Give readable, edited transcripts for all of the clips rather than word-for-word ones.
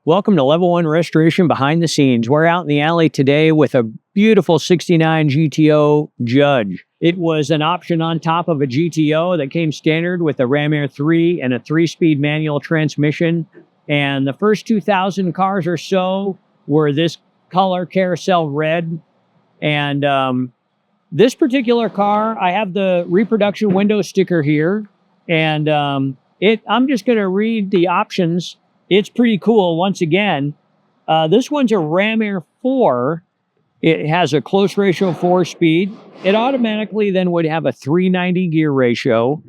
Welcome to Level 1 Restoration Behind the Scenes. We're out in the alley today with a beautiful 69 GTO Judge. It was an option on top of a GTO that came standard with a Ram Air 3 and a 3-speed manual transmission. And the first 2,000 cars or so were this color carousel red. And this particular car, I have the reproduction window sticker here. And I'm just going to read the options. It's pretty cool. Once again, this one's a Ram Air 4. It has a close ratio 4-speed. It automatically then would have a 390 gear ratio.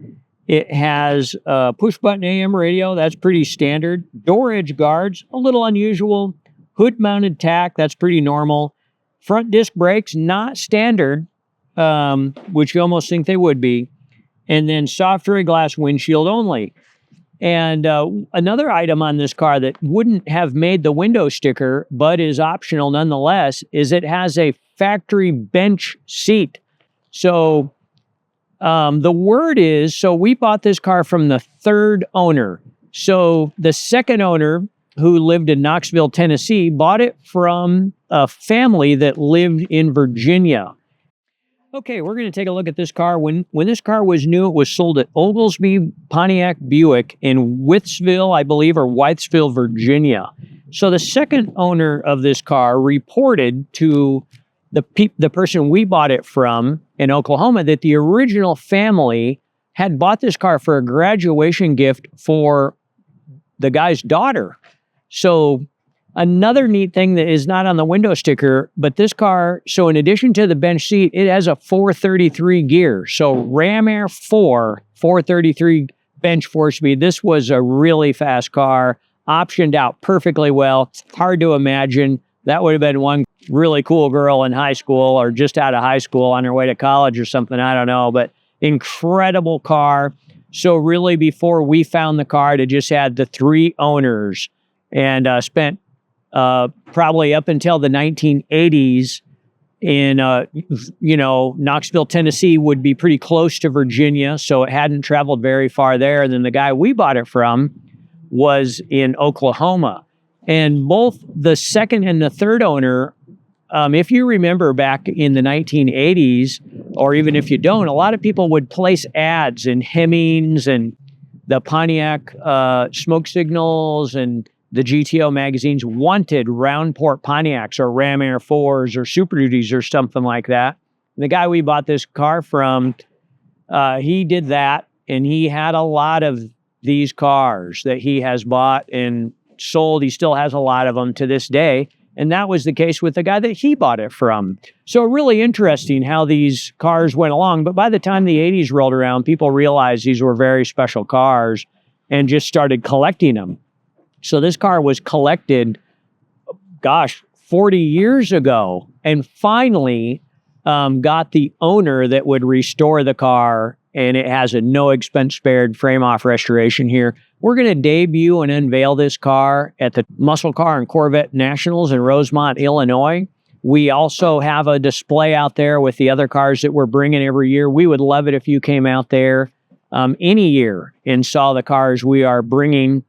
It has a push-button AM radio. That's pretty standard. Door edge guards, a little unusual. Hood-mounted tack, that's pretty normal. Front disc brakes, not standard, which you almost think they would be. And then soft ray glass windshield only. And another item on this car that wouldn't have made the window sticker, but is optional nonetheless, is it has a factory bench seat. So the word is, so we bought this car from the third owner. So the second owner, who lived in Knoxville, Tennessee, bought it from a family that lived in Virginia. Okay, we're going to take a look at this car. When this car was new, it was sold at Oglesby Pontiac Buick in Wytheville, I believe, or Wytheville, Virginia. So the second owner of this car reported to the person we bought it from in Oklahoma that the original family had bought this car for a graduation gift for the guy's daughter. So another neat thing that is not on the window sticker, but this car, so in addition to the bench seat, it has a 433 gear. So Ram Air 4, 433 bench 4-speed. This was a really fast car, optioned out perfectly well. Hard to imagine. That would have been one really cool girl in high school or just out of high school on her way to college or something. I don't know, but incredible car. So really before we found the car, it just had the 3 owners and spent probably up until the 1980s in, Knoxville, Tennessee would be pretty close to Virginia, so it hadn't traveled very far there. And then the guy we bought it from was in Oklahoma. And both the second and the third owner, if you remember back in the 1980s, or even if you don't, a lot of people would place ads in Hemmings and the Pontiac smoke signals and the GTO magazines wanted round port Pontiacs or Ram Air 4s or Super Duties or something like that. And the guy we bought this car from, he did that, and he had a lot of these cars that he has bought and sold. He still has a lot of them to this day, and that was the case with the guy that he bought it from. So really interesting how these cars went along, but by the time the 80s rolled around, people realized these were very special cars and just started collecting them. So this car was collected, 40 years ago, and finally got the owner that would restore the car, and it has a no expense spared frame-off restoration here. We're going to debut and unveil this car at the Muscle Car and Corvette Nationals in Rosemont, Illinois. We also have a display out there with the other cars that we're bringing every year. We would love it if you came out there any year and saw the cars we are bringing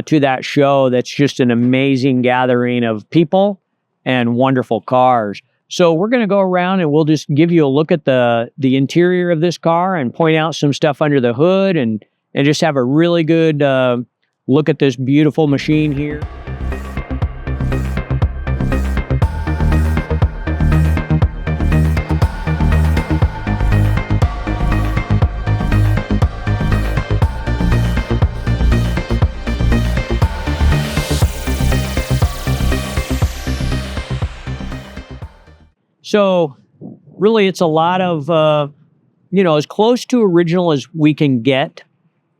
to that show. That's just an amazing gathering of people and wonderful cars. So we're going to go around and we'll just give you a look at the interior of this car and point out some stuff under the hood and just have a really good look at this beautiful machine here. So really it's a lot of, as close to original as we can get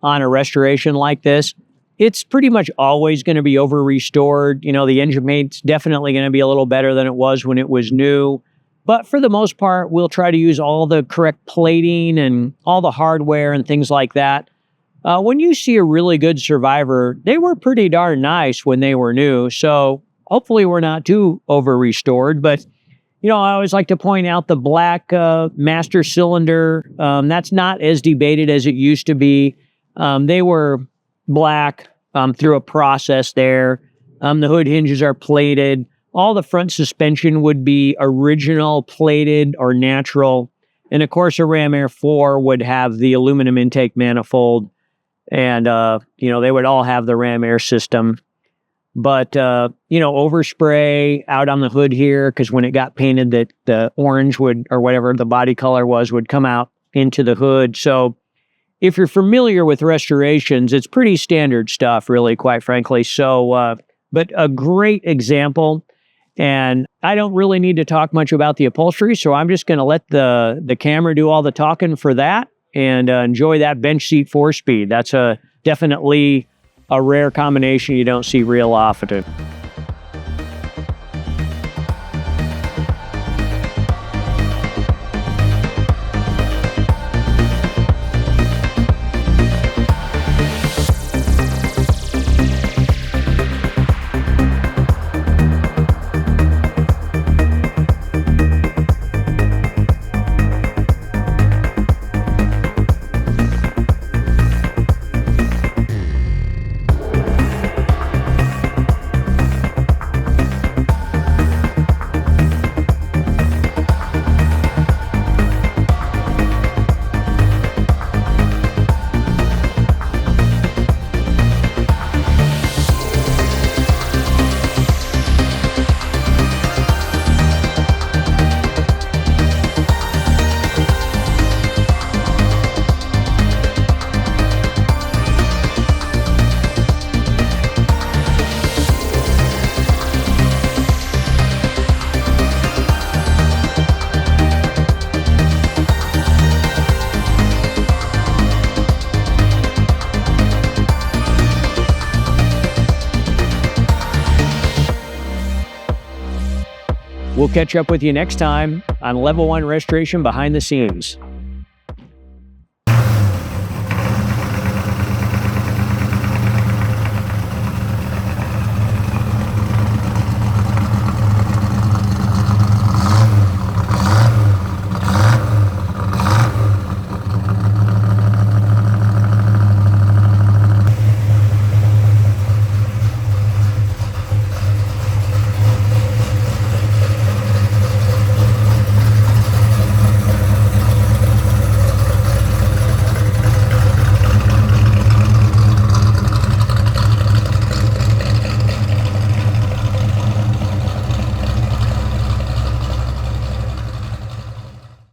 on a restoration like this. It's pretty much always going to be over restored. The engine paint's definitely going to be a little better than it was when it was new. But for the most part, we'll try to use all the correct plating and all the hardware and things like that. When you see a really good Survivor, they were pretty darn nice when they were new. So hopefully we're not too over restored, but I always like to point out the black master cylinder. That's not as debated as it used to be. They were black through a process there. The hood hinges are plated. All the front suspension would be original plated or natural. And of course, a Ram Air 4 would have the aluminum intake manifold. And, they would all have the Ram Air system. But, overspray out on the hood here, because when it got painted, that the orange would, or whatever the body color was, would come out into the hood. So if you're familiar with restorations, it's pretty standard stuff, really, quite frankly. So, but a great example. And I don't really need to talk much about the upholstery, so I'm just going to let the camera do all the talking for that and enjoy that bench seat 4-speed. That's definitely a rare combination you don't see real often. We'll catch up with you next time on Level 1 Restoration Behind the Scenes.